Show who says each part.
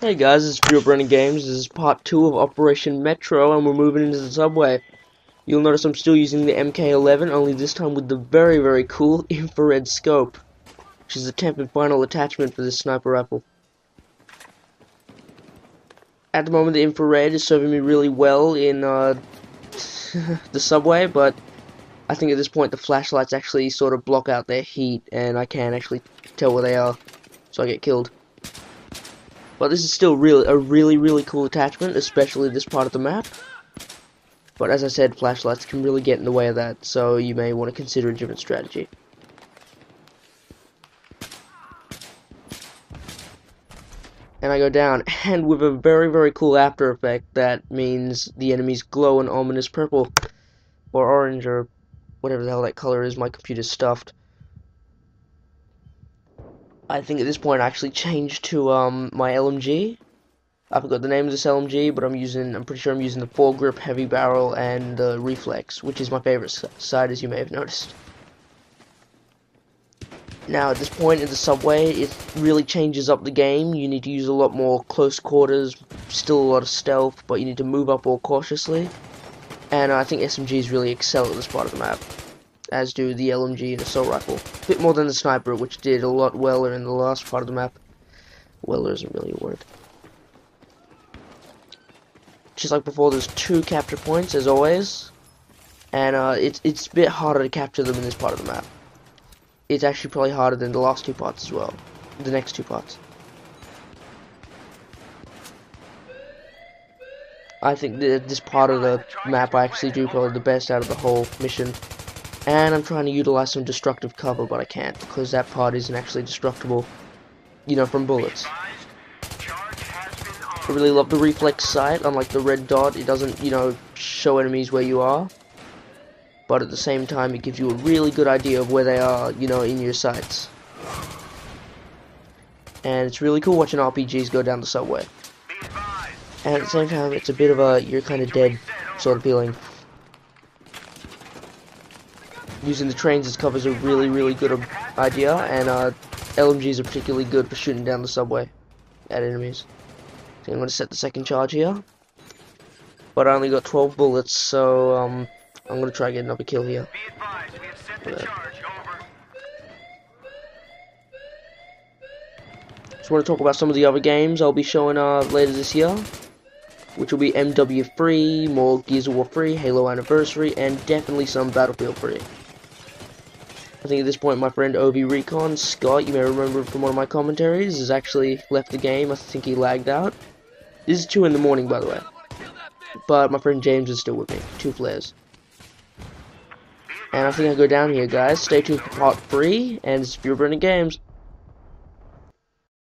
Speaker 1: Hey guys, this is FurerBrendon Games. This is part 2 of Operation+Metro, and we're moving into the subway. You'll notice I'm still using the MK11, only this time with the very, very cool infrared scope, which is the 10th and final attachment for this sniper rifle. At the moment, the infrared is serving me really well in the subway, but I think at this point the flashlights actually sort of block out their heat, and I can't actually tell where they are, so I get killed. But this is still a really cool attachment, especially this part of the map. But as I said, flashlights can really get in the way of that, so you may want to consider a different strategy. And I go down, and with a very cool after effect that means the enemies glow an ominous purple, or orange, or whatever the hell that color is. My computer's stuffed. I think at this point I actually changed to my LMG. I forgot the name of this LMG, but I'm pretty sure I'm using the foregrip, heavy barrel, and the reflex, which is my favorite side, as you may have noticed. Now at this point in the subway, it really changes up the game. You need to use a lot more close quarters, still a lot of stealth, but you need to move up more cautiously. And I think SMGs really excel at this part of the map, as do the LMG and assault rifle. A bit more than the sniper, which did a lot weller in the last part of the map. Weller isn't really a word. Just like before, there's 2 capture points, as always. And it's a bit harder to capture them in this part of the map. It's actually probably harder than the last 2 parts as well. The next 2 parts. I think that this part of the map I actually do probably the best out of the whole mission. And I'm trying to utilize some destructive cover, but I can't, because that part isn't actually destructible, you know, from bullets. I really love the reflex sight. Unlike the red dot, it doesn't, you know, show enemies where you are. But at the same time, it gives you a really good idea of where they are, you know, in your sights. And it's really cool watching RPGs go down the subway. And at the same time, it's a bit of a you're kind of dead sort of feeling. Using the trains as cover is a really good idea, and LMGs are particularly good for shooting down the subway at enemies. So I'm going to set the second charge here. But I only got 12 bullets, so I'm going to try and get another kill here. Just want to talk about some of the other games I'll be showing later this year, which will be MW3, more Gears of War 3, Halo Anniversary, and definitely some BattleField 3. I think at this point my friend OV Recon, Scott, you may remember from one of my commentaries, has actually left the game. I think he lagged out. This is 2 in the morning, by the way. But my friend James is still with me. 2 flares. And I think I'll go down here, guys. Stay tuned for part 3, and it's FurerBrendon Games.